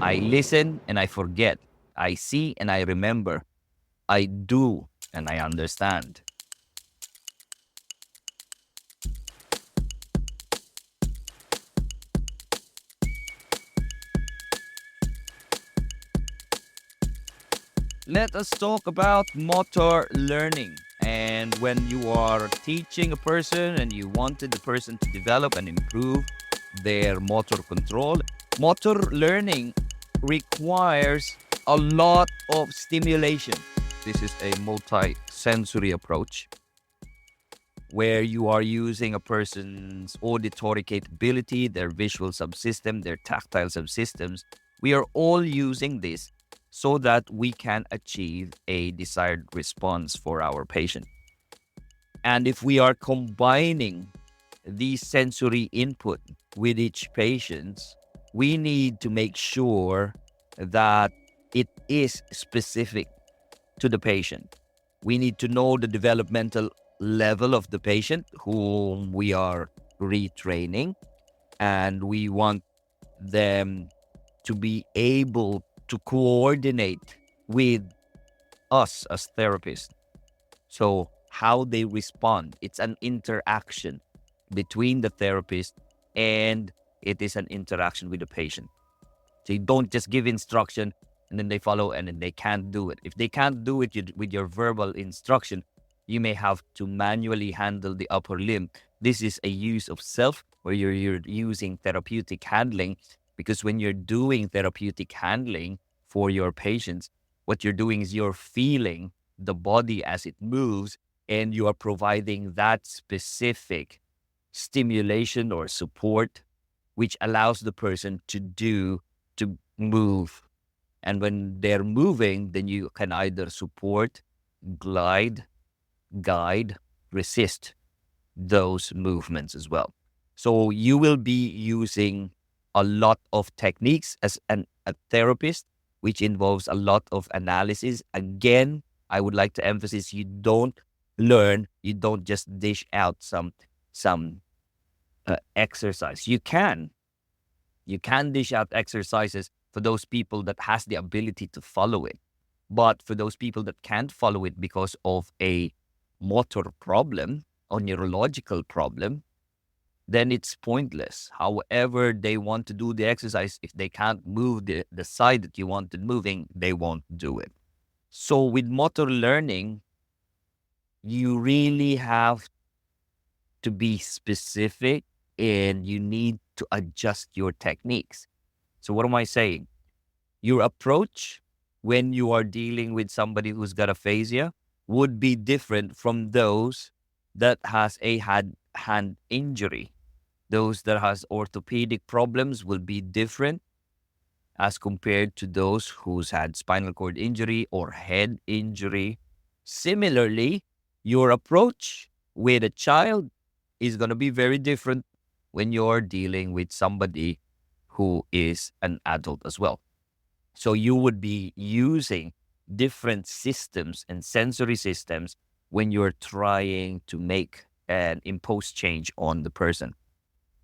I listen and I forget. I see and I remember. I do and I understand. Let us talk about motor learning. And when you are teaching a person and you wanted the person to develop and improve their motor control, motor learning requires a lot of stimulation. This is a multisensory approach where you are using a person's auditory capability, their visual subsystem, their tactile subsystems. We are all using this so that we can achieve a desired response for our patient. And if we are combining these sensory input with each patient, we need to make sure that it is specific to the patient. We need to know the developmental level of the patient whom we are retraining, and we want them to be able to coordinate with us as therapists. So, how they respond, it's an interaction between the therapist and it is an interaction with the patient. So you don't just give instruction and then they follow and then they can't do it. If they can't do it with your verbal instruction, you may have to manually handle the upper limb. This is a use of self where you're using therapeutic handling, because when you're doing therapeutic handling for your patients, what you're doing is you're feeling the body as it moves and you are providing that specific stimulation or support which allows the person to move. And when they're moving, then you can either support, glide, guide, resist those movements as well. So you will be using a lot of techniques as a therapist, which involves a lot of analysis. Again, I would like to emphasize, you don't just dish out some exercise. You can dish out exercises for those people that has the ability to follow it. But for those people that can't follow it because of a motor problem or neurological problem, then it's pointless. However they want to do the exercise, if they can't move the side that you wanted moving, they won't do it. So with motor learning, you really have to be specific and you need to adjust your techniques. So what am I saying? Your approach when you are dealing with somebody who's got aphasia would be different from those that has a hand injury. Those that has orthopedic problems will be different as compared to those who's had spinal cord injury or head injury. Similarly, your approach with a child is going to be very different when you're dealing with somebody who is an adult as well. So you would be using different systems and sensory systems when you're trying to make and impose change on the person.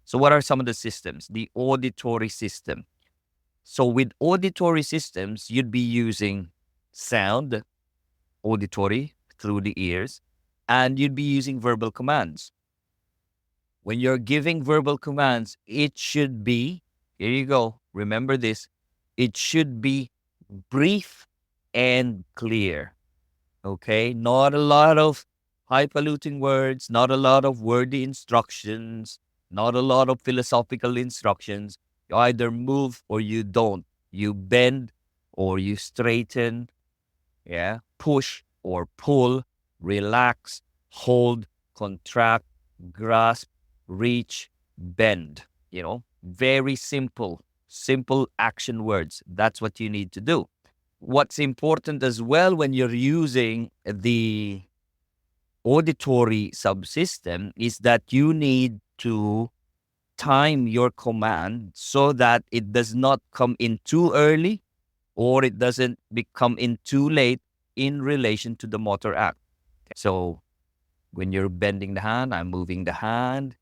So what are some of the systems? The auditory system. So with auditory systems, you'd be using sound, auditory through the ears, and you'd be using verbal commands. When you're giving verbal commands, it should be, here you go, remember this, it should be brief and clear, okay? Not a lot of highfalutin words, not a lot of wordy instructions, not a lot of philosophical instructions. You either move or you don't. You bend or you straighten, yeah? Push or pull, relax, hold, contract, grasp, reach, bend, very simple action words. That's what you need to do. What's important as well when you're using the auditory subsystem is that you need to time your command so that it does not come in too early or it doesn't become in too late in relation to the motor act. So when you're bending the hand, I'm moving the hand.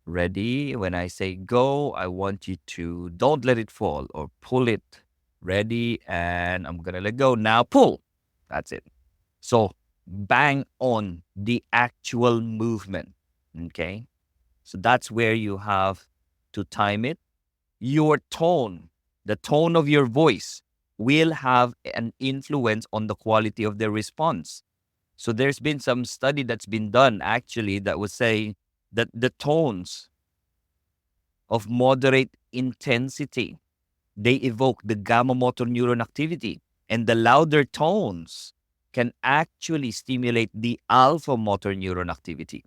Ready? When I say go, I want you to don't let it fall or pull it Ready, and I'm going to let go. Now pull. That's it. So bang on the actual movement. Okay. So that's where you have to time it. Your tone, the tone of your voice, will have an influence on the quality of the response. So there's been some study that's been done actually that was saying that the tones of moderate intensity, they evoke the gamma motor neuron activity, and the louder tones can actually stimulate the alpha motor neuron activity.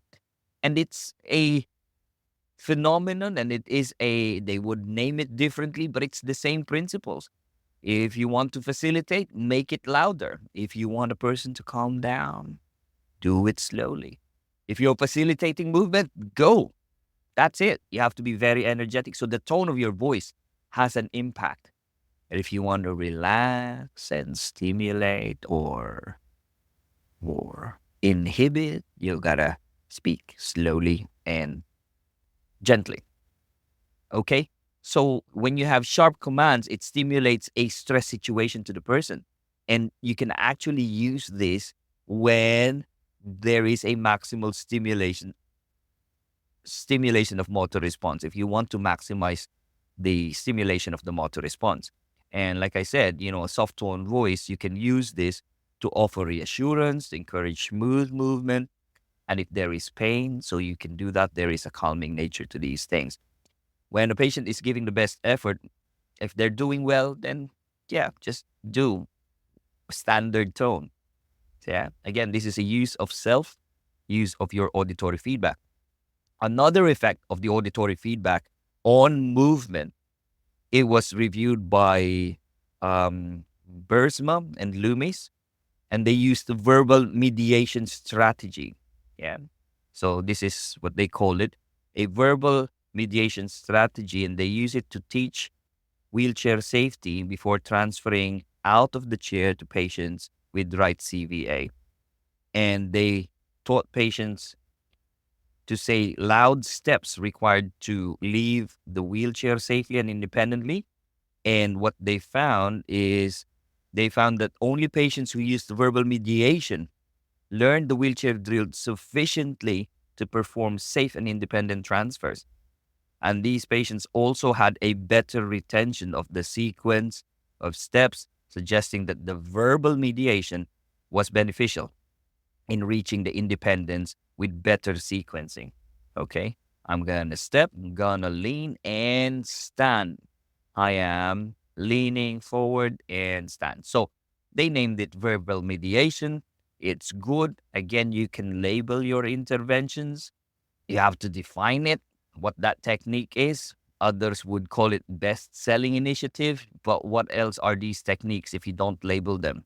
And it's a phenomenon, and it is they would name it differently, but it's the same principles. If you want to facilitate, make it louder. If you want a person to calm down, do it slowly. If you're facilitating movement, go. That's it. You have to be very energetic. So the tone of your voice has an impact. And if you want to relax and stimulate or inhibit, you gotta speak slowly and gently. Okay? So when you have sharp commands, it stimulates a stress situation to the person. And you can actually use this when there is a maximal stimulation of motor response, if you want to maximize the stimulation of the motor response. And like I said, a soft tone voice, you can use this to offer reassurance, to encourage smooth movement. And if there is pain, so you can do that, there is a calming nature to these things. When a patient is giving the best effort, if they're doing well, then yeah, just do standard tone. Yeah. Again, this is a use of use of your auditory feedback. Another effect of the auditory feedback on movement, it was reviewed by Bersma and Loomis, and they used the verbal mediation strategy. Yeah. So this is what they call it, a verbal mediation strategy, and they use it to teach wheelchair safety before transferring out of the chair to patients with right CVA. And they taught patients to say loud steps required to leave the wheelchair safely and independently. And what they found is that only patients who used verbal mediation learned the wheelchair drill sufficiently to perform safe and independent transfers. And these patients also had a better retention of the sequence of steps, suggesting that the verbal mediation was beneficial in reaching the independence with better sequencing. Okay, I'm gonna step, I'm gonna lean and stand. I am leaning forward and stand. So they named it verbal mediation. It's good. Again, you can label your interventions. You have to define it, what that technique is. Others would call it best selling initiative. But what else are these techniques if you don't label them?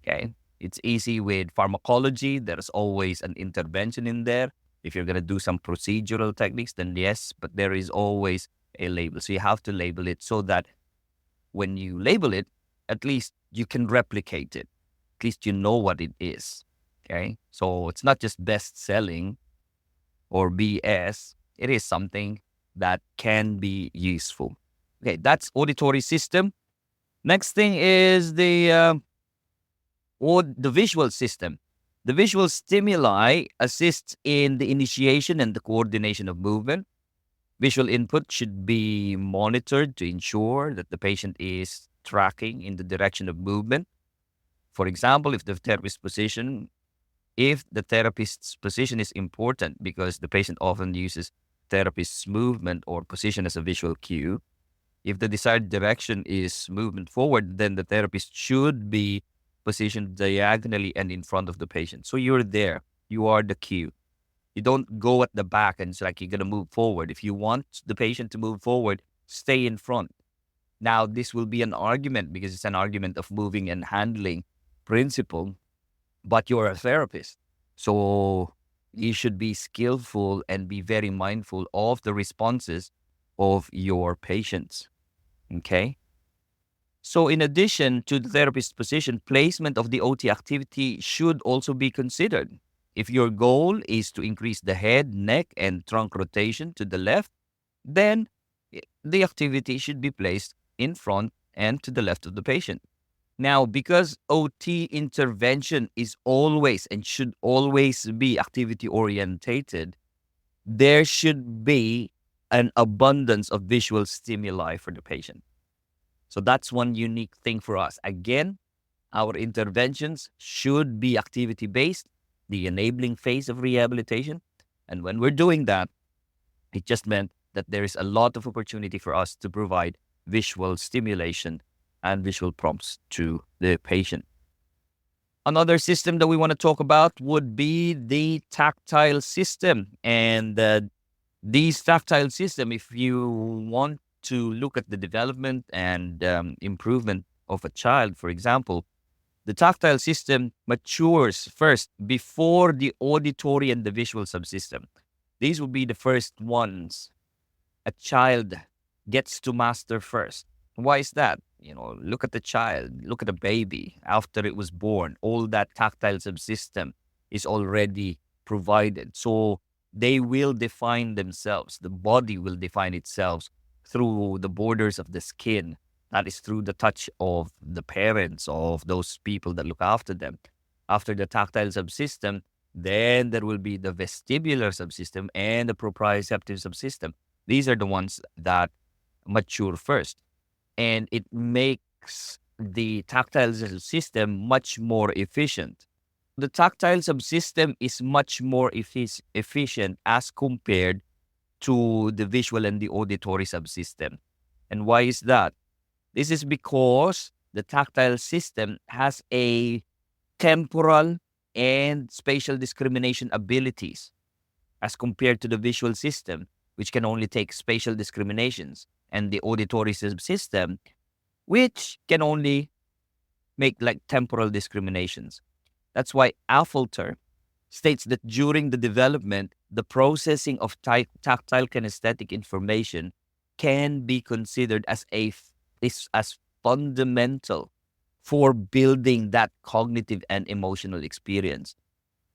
Okay. It's easy with pharmacology. There's always an intervention in there. If you're going to do some procedural techniques, then yes, but there is always a label. So you have to label it so that when you label it, at least you can replicate it. At least you know what it is. Okay. So it's not just best selling or BS. It is something that can be useful. Okay. That's auditory system. Next thing is the visual system. The visual stimuli assists in the initiation and the coordination of movement. Visual input should be monitored to ensure that the patient is tracking in the direction of movement. For example, if the therapist's position is important because the patient often uses therapist's movement or position as a visual cue. If the desired direction is movement forward, then the therapist should be positioned diagonally and in front of the patient. So you're there. You are the cue. You don't go at the back and it's like you're going to move forward. If you want the patient to move forward, stay in front. Now, this will be an argument because it's an argument of moving and handling principle, but you're a therapist. So you should be skillful and be very mindful of the responses of your patients. Okay? So in addition to the therapist's position, placement of the OT activity should also be considered. If your goal is to increase the head, neck, and trunk rotation to the left, then the activity should be placed in front and to the left of the patient. Now, because OT intervention is always and should always be activity orientated, there should be an abundance of visual stimuli for the patient. So that's one unique thing for us. Again, our interventions should be activity based, the enabling phase of rehabilitation. And when we're doing that, it just meant that there is a lot of opportunity for us to provide visual stimulation and visual prompts to the patient. Another system that we want to talk about would be the tactile system. And these tactile system, if you want to look at the development and improvement of a child, for example, the tactile system matures first before the auditory and the visual subsystem. These will be the first ones a child gets to master first. Why is that? Look at the child, look at the baby. After it was born, all that tactile subsystem is already provided. So they will define themselves. The body will define itself through the borders of the skin. That is through the touch of the parents, of those people that look after them. After the tactile subsystem, then there will be the vestibular subsystem and the proprioceptive subsystem. These are the ones that mature first. And it makes the tactile system much more efficient. The tactile subsystem is much more efficient as compared to the visual and the auditory subsystem. And why is that? This is because the tactile system has a temporal and spatial discrimination abilities as compared to the visual system, which can only take spatial discriminations, and the auditory subsystem, which can only make like temporal discriminations. That's why Affolter states that during the development, the processing of tactile kinesthetic information can be considered as fundamental for building that cognitive and emotional experience.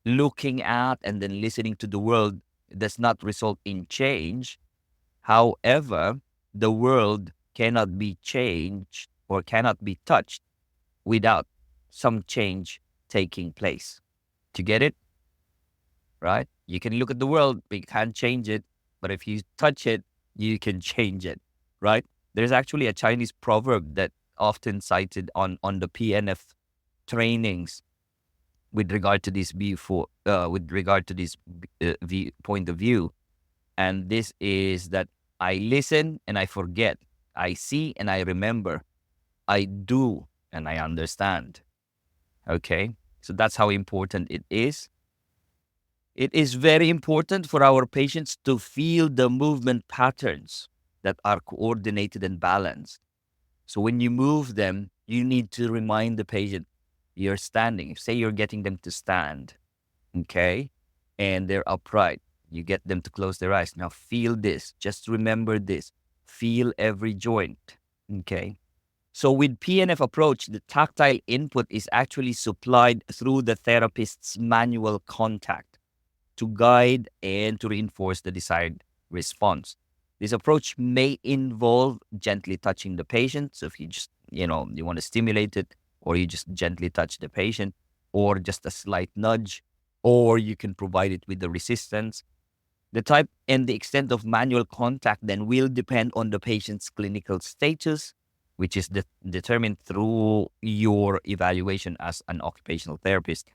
Looking at and then listening to the world does not result in change. However, the world cannot be changed or cannot be touched without some change taking place. To get it? Right? You can look at the world, but you can't change it. But if you touch it, you can change it. Right? There's actually a Chinese proverb that often cited on the PNF trainings with regard to this point of view. And this is that I listen and I forget. I see and I remember. I do and I understand. Okay? So that's how important it is. It is very important for our patients to feel the movement patterns that are coordinated and balanced. So when you move them, you need to remind the patient you're standing. Say you're getting them to stand, okay? And they're upright. You get them to close their eyes. Now feel this. Just remember this. Feel every joint, okay? So with PNF approach, the tactile input is actually supplied through the therapist's manual contact to guide and to reinforce the desired response. This approach may involve gently touching the patient. So if you just, you want to stimulate it, or you just gently touch the patient, or just a slight nudge, or you can provide it with the resistance. The type and the extent of manual contact then will depend on the patient's clinical status, which is determined through your evaluation as an occupational therapist.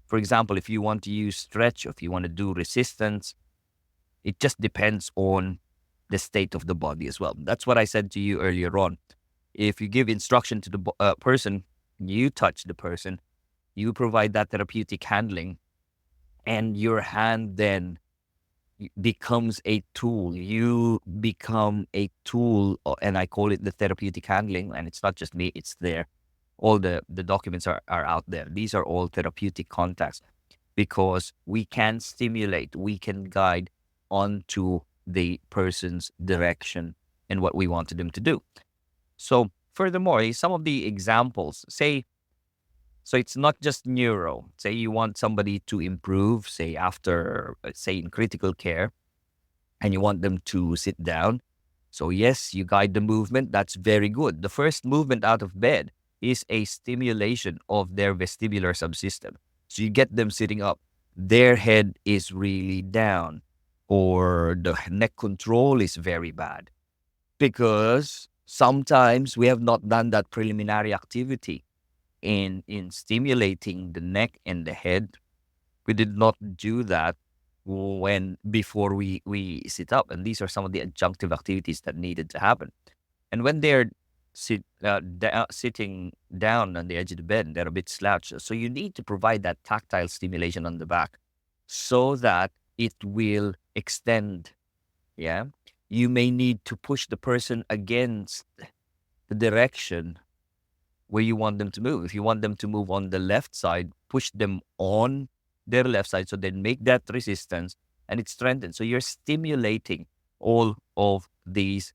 For example, if you want to use stretch, or if you want to do resistance, it just depends on the state of the body as well. That's what I said to you earlier on. If you give instruction to the person, you touch the person, you provide that therapeutic handling, and your hand then becomes a tool. You become a tool, and I call it the therapeutic handling. And it's not just me, it's there. All the documents are out there. These are all therapeutic contacts because we can stimulate, we can guide onto the person's direction and what we wanted them to do. So furthermore, some of the examples, so it's not just neuro. Say you want somebody to improve, say after, say in critical care, and you want them to sit down. So yes, you guide the movement. That's very good. The first movement out of bed is a stimulation of their vestibular subsystem. So you get them sitting up. Their head is really down, or the neck control is very bad, because sometimes we have not done that preliminary activity in stimulating the neck and the head. We did not do that when before we sit up, and these are some of the adjunctive activities that needed to happen. And when they're sitting down on the edge of the bed, they're a bit slouched. So you need to provide that tactile stimulation on the back so that it will extend. Yeah. You may need to push the person against the direction where you want them to move. If you want them to move on the left side, push them on their left side, so they make that resistance and it strengthens. So you're stimulating all of these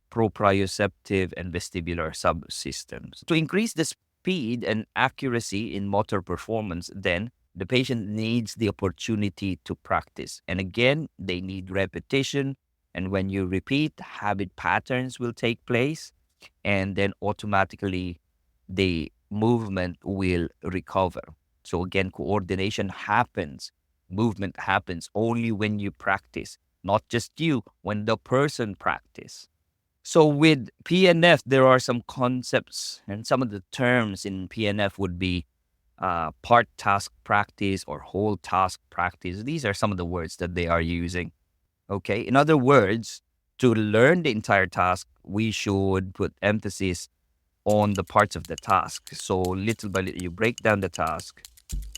proprioceptive and vestibular subsystems. To increase the speed and accuracy in motor performance, then the patient needs the opportunity to practice. And again, they need repetition. And when you repeat, habit patterns will take place. And then automatically the movement will recover. So again, coordination happens, movement happens only when you practice, not just you, when the person practice. So with PNF, there are some concepts, and some of the terms in PNF would be part task practice or whole task practice. These are some of the words that they are using. Okay. In other words, to learn the entire task, we should put emphasis on the parts of the task. So little by little, you break down the task.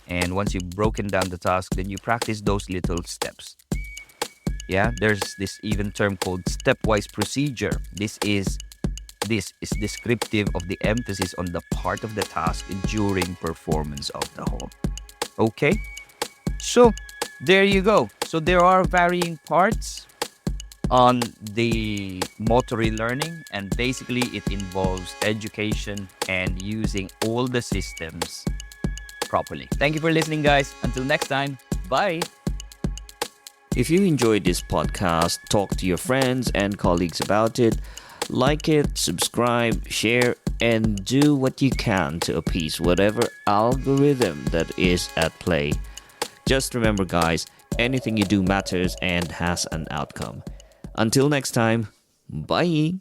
And once you've broken down the task, then you practice those little steps. Yeah, there's this even term called stepwise procedure. This is descriptive of the emphasis on the part of the task during performance of the whole. Okay, so there you go. So there are varying parts on the motor learning, and basically it involves education and using all the systems properly. Thank you for listening, guys. Until next time, bye. If you enjoyed this podcast, talk to your friends and colleagues about it. Like it, subscribe, share, and do what you can to appease whatever algorithm that is at play. Just remember, guys, anything you do matters and has an outcome. Until next time, bye.